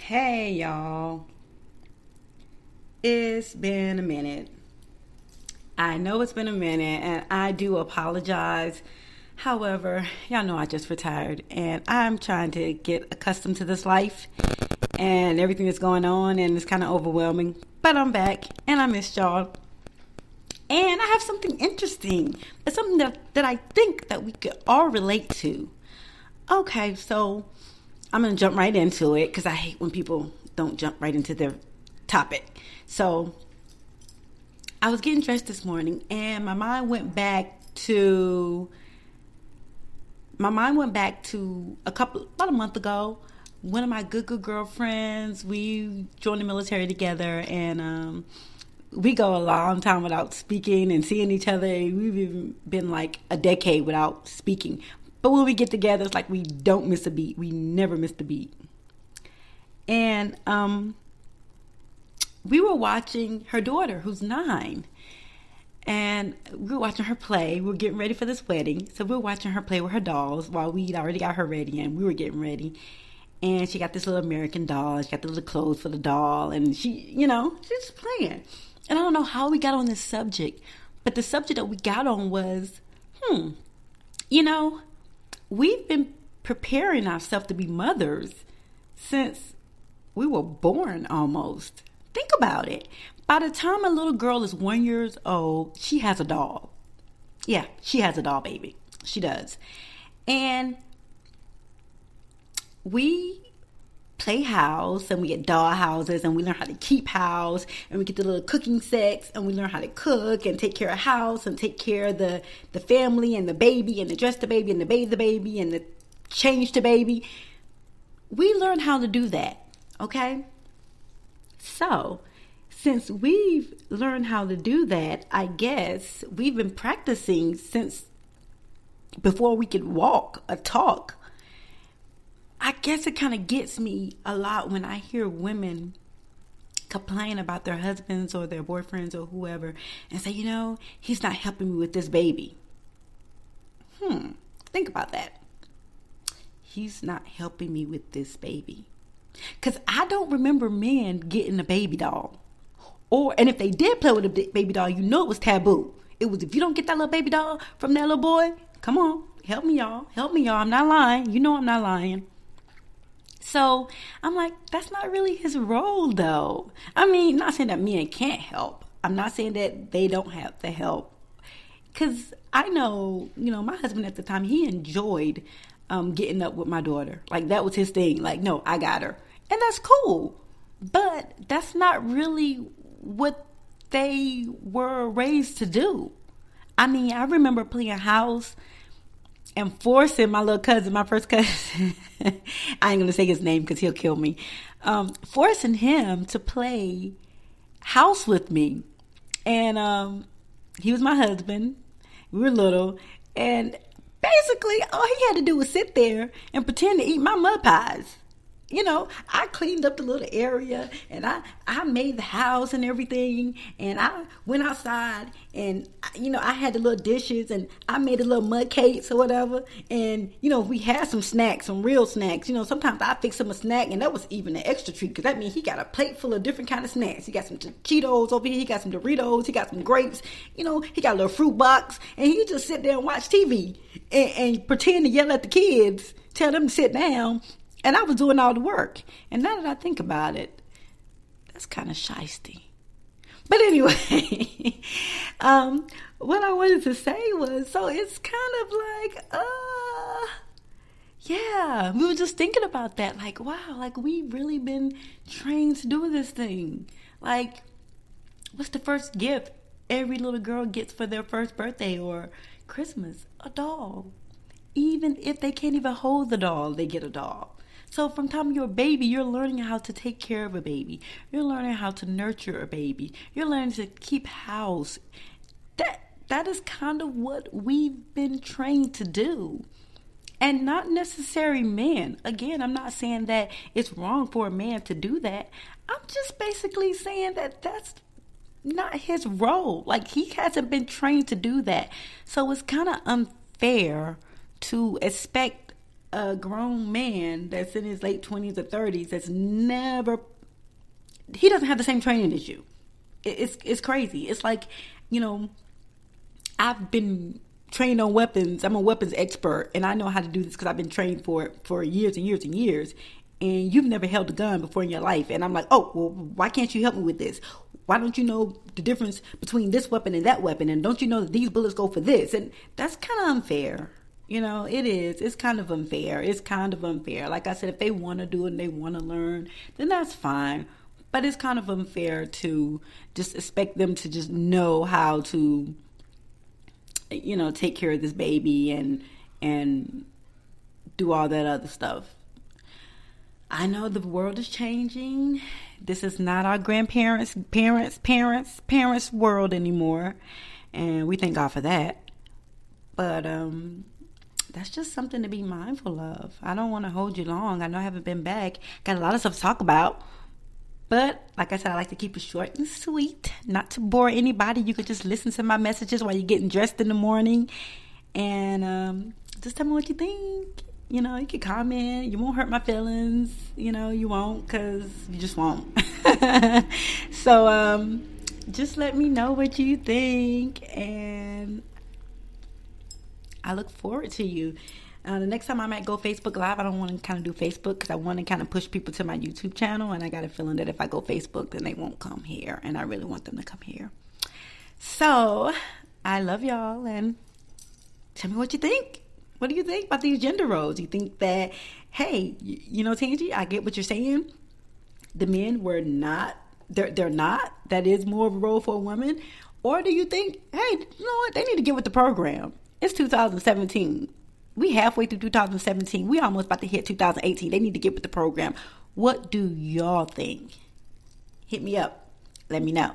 Hey y'all, it's been a minute. I know it's been a minute and I do apologize. However, y'all know I just retired and I'm trying to get accustomed to this life and everything that's going on, and it's kind of overwhelming. But I'm back and I missed y'all. And I have something interesting. It's something that I think that we could all relate to. Okay, so I'm going to jump right into it because I hate when people don't jump right into their topic. So I was getting dressed this morning and my mind went back to about a month ago. One of my good girlfriends, we joined the military together, and we go a long time without speaking and seeing each other. We've even been like a decade without speaking. But when we get together, it's like we don't miss a beat. We never miss the beat. And we were watching her daughter, who's 9. And we were watching her play. We were getting ready for this wedding. So we were watching her play with her dolls while we'd already got her ready and we were getting ready. And she got this little American doll. She got the little clothes for the doll. And she's just playing. And I don't know how we got on this subject. But the subject that we got on was, we've been preparing ourselves to be mothers since we were born almost. Think about it. By the time a little girl is 1 year old, she has a doll. Yeah, she has a doll baby. She does. And we play house and we get doll houses and we learn how to keep house and we get the little cooking sets and we learn how to cook and take care of house and take care of the family and the baby and the dress the baby and the bathe the baby and the change the baby. We learn how to do that, okay? So, since we've learned how to do that, I guess we've been practicing since before we could walk or talk. I guess it kind of gets me a lot when I hear women complain about their husbands or their boyfriends or whoever and say, he's not helping me with this baby. Think about that. He's not helping me with this baby. Because I don't remember men getting a baby doll. And if they did play with a baby doll, it was taboo. It was, if you don't get that little baby doll from that little boy, come on, help me y'all. I'm not lying. I'm not lying. So I'm like, that's not really his role though. I mean, not saying that men can't help. I'm not saying that they don't have the help. Because I know, my husband at the time, he enjoyed getting up with my daughter. Like, that was his thing. Like, no, I got her. And that's cool. But that's not really what they were raised to do. I mean, I remember playing house and forcing my little cousin, my first cousin, I ain't going to say his name because he'll kill me, forcing him to play house with me. And he was my husband. We were little. And basically, all he had to do was sit there and pretend to eat my mud pies. I cleaned up the little area and I made the house and everything. And I went outside and, I had the little dishes and I made the little mud cakes or whatever. And, we had some snacks, some real snacks. Sometimes I fix him a snack and that was even an extra treat because that means he got a plate full of different kind of snacks. He got some Cheetos over here. He got some Doritos. He got some grapes. He got a little fruit box and he just sit there and watch TV and pretend to yell at the kids, tell them to sit down. And I was doing all the work. And now that I think about it, that's kind of shysty. But anyway, what I wanted to say was, so it's kind of like, yeah, we were just thinking about that. Like, wow, like we've really been trained to do this thing. Like, what's the first gift every little girl gets for their first birthday or Christmas? A doll. Even if they can't even hold the doll, they get a doll. So from the time you're a baby, you're learning how to take care of a baby. You're learning how to nurture a baby. You're learning to keep house. That is kind of what we've been trained to do. And not necessarily men. Again, I'm not saying that it's wrong for a man to do that. I'm just basically saying that that's not his role. Like, he hasn't been trained to do that. So it's kind of unfair to expect a grown man that's in his late 20s or 30s he doesn't have the same training as you. It's crazy. It's like, I've been trained on weapons. I'm a weapons expert, and I know how to do this because I've been trained for it for years and years and years. And you've never held a gun before in your life. And I'm like, oh, well, why can't you help me with this? Why don't you know the difference between this weapon and that weapon? And don't you know that these bullets go for this? And that's kind of unfair. It is. It's kind of unfair. Like I said, if they want to do it and they want to learn, then that's fine. But it's kind of unfair to just expect them to just know how to, take care of this baby and do all that other stuff. I know the world is changing. This is not our grandparents' parents' world anymore. And we thank God for that. But that's just something to be mindful of. I don't want to hold you long. I know I haven't been back. Got a lot of stuff to talk about. But like I said, I like to keep it short and sweet. Not to bore anybody. You could just listen to my messages while you're getting dressed in the morning. And just tell me what you think. You can comment. You won't hurt my feelings. You won't, because you just won't. So just let me know what you think. And I look forward to you. The next time I might go Facebook Live, I don't want to kind of do Facebook because I want to kind of push people to my YouTube channel. And I got a feeling that if I go Facebook, then they won't come here. And I really want them to come here. So I love y'all. And tell me what you think. What do you think about these gender roles? You think that, hey, Tangie, I get what you're saying. The men were not, they're not. That is more of a role for a woman. Or do you think, hey, you know what? They need to get with the program. It's 2017. We halfway through 2017. We almost about to hit 2018. They need to get with the program. What do y'all think? Hit me up. Let me know.